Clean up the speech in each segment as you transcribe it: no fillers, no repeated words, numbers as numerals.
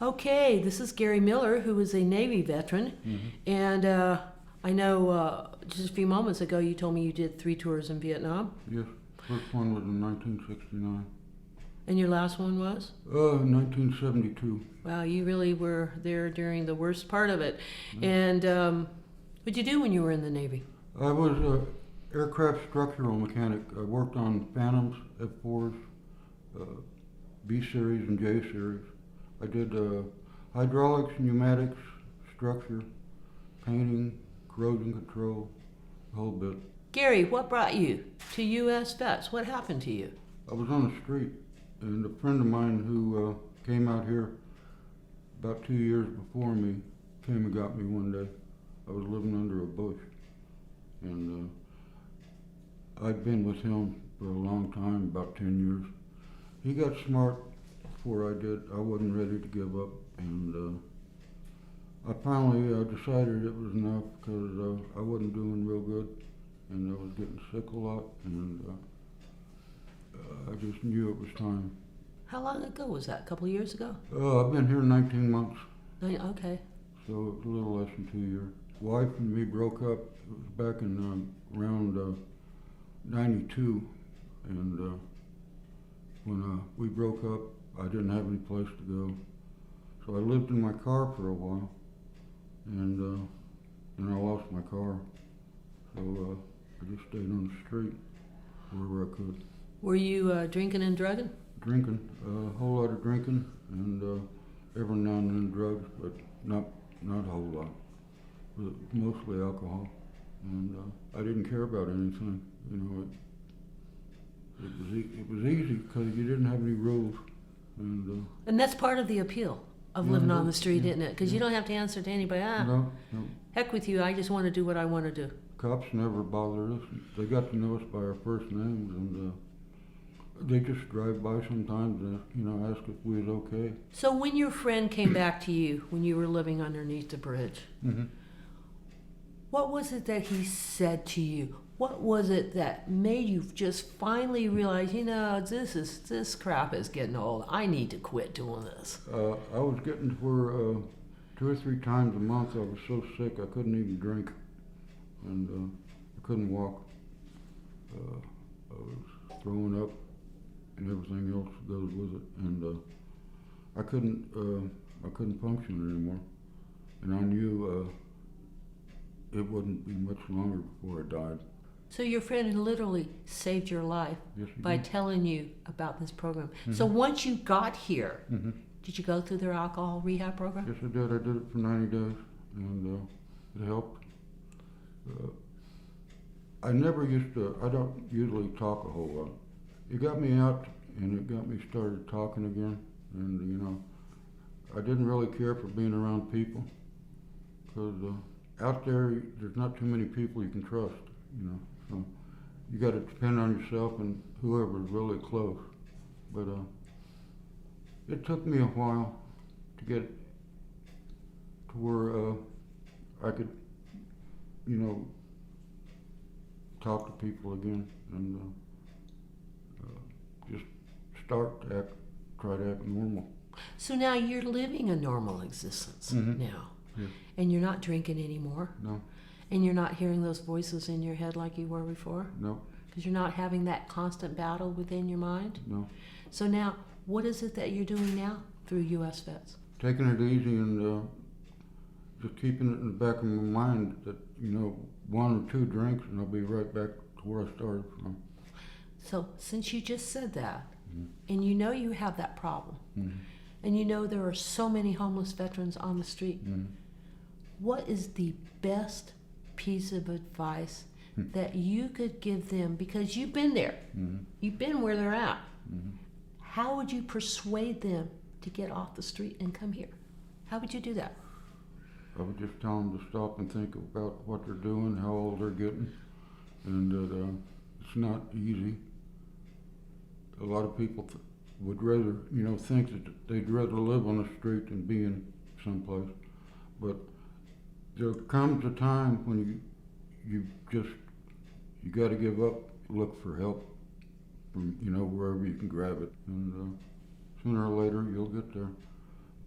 Okay, this is Gary Miller, who is a Navy veteran, and I know just a few moments ago you told me you did 3 tours in Vietnam, Yes, first one was in 1969. and your last one was? 1972. Wow, you really were there during the worst part of it. And what'd you do when you were in the Navy? I was an aircraft structural mechanic. I worked on Phantoms, F4s, B-series and J-series. I did hydraulics, pneumatics, structure, painting, corrosion control, the whole bit. Gary, what brought you to U.S. Vets? What happened to you? I was on the street, and a friend of mine who came out here about 2 years before me came and got me one day. I was living under a bush, and I'd been with him for a long time, about 10 years. He got smart before I did. I wasn't ready to give up, and I finally decided it was enough because I wasn't doing real good, and I was getting sick a lot, and I just knew it was time. How long ago was that? A couple of years ago? I've been here 19 months, Okay. so it was a little less than 2 years. Wife and me broke up. It was back in around 92, and when we broke up, I didn't have any place to go. So I lived in my car for a while, and then I lost my car. So I just stayed on the street wherever I could. Were you drinking and drugging? Drinking, a whole lot of drinking, and every now and then drugs, but not a whole lot. But mostly alcohol, and I didn't care about anything. You know, it was easy because you didn't have any rules, And that's part of the appeal of Yeah, living it on the is, street, yeah, isn't it? Because you don't have to answer to anybody. no, Heck with you, I just want to do what I want to do. cops never bothered us. They got to know us by our first names, and they just drive by sometimes and ask if we was okay. So when your friend came back to you when you were living underneath the bridge, what was it that he said to you? What was it that made you just finally realize, this crap is getting old. I need to quit doing this. I was getting to where 2 or 3 times a month I was so sick I couldn't even drink, and I couldn't walk. I was throwing up and everything else goes with it, and I couldn't function anymore, and I knew it wouldn't be much longer before I died. So your friend literally saved your life Yes, he by did. telling you about this program. So once you got here, did you go through their alcohol rehab program? Yes, I did. I did it for 90 days, and it helped. I don't usually talk a whole lot. It got me out, and it got me started talking again, and I didn't really care for being around people, because out there's not too many people you can trust, so you got to depend on yourself and whoever's really close. But it took me a while to get to where I could, talk to people again, and just try to act normal. So now you're living a normal existence now. Yes. And you're not drinking anymore. No, And you're not hearing those voices in your head like you were before. no, Because you're not having that constant battle within your mind. no. So now, what is it that you're doing now through U.S. Vets? Taking it easy and just keeping it in the back of my mind that, 1 or 2 drinks and I'll be right back to where I started from. So since you just said that, and you have that problem, and there are so many homeless veterans on the street, what is the best piece of advice that you could give them? Because you've been there. You've been where they're at. How would you persuade them to get off the street and come here? How would you do that? I would just tell them to stop and think about what they're doing, how old they're getting, and that it's not easy. A lot of people would rather, think that they'd rather live on the street than be in someplace. But there comes a time when you got to give up, look for help from, wherever you can grab it. And sooner or later you'll get there.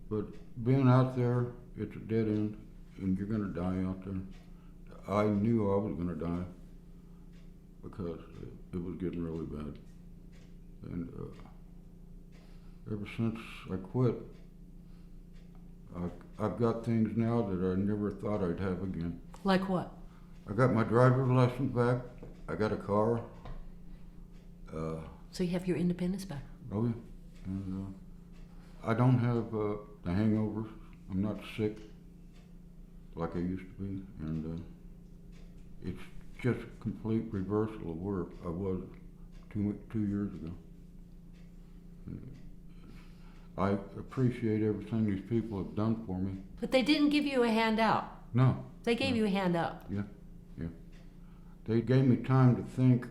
But being out there, it's a dead end, and you're gonna die out there. I knew I was gonna die because it was getting really bad. And ever since I quit, I've got things now that I never thought I'd have again. Like what? I got my driver's license back. I got a car. So you have your independence back. Oh yeah. And I don't have the hangovers. I'm not sick like I used to be. And it's just a complete reversal of where I was 2 years ago. I appreciate everything these people have done for me. But they didn't give you a handout. No. They gave No. you a handout. Yeah, yeah. They gave me time to think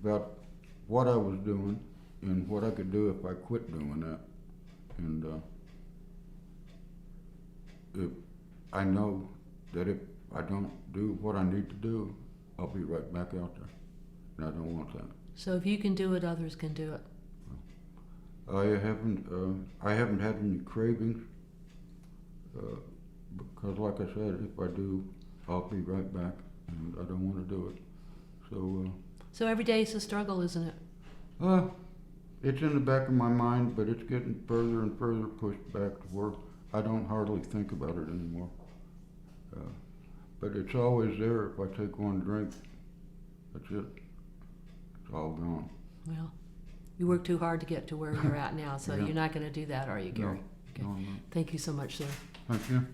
about what I was doing and what I could do if I quit doing that. And if I know that if I don't do what I need to do, I'll be right back out there. And I don't want that. So if you can do it, others can do it. I haven't had any cravings because, like I said, if I do, I'll be right back, and I don't want to do it. So every day is a struggle, isn't it? It's in the back of my mind, but it's getting further and further pushed back to where I don't hardly think about it anymore. But it's always there. If I take one drink, that's it. It's all gone. Well, you work too hard to get to where you're at now, so Yeah. you're not going to do that, are you, Gary? No, Okay. no, no. Thank you so much, sir. Thank you.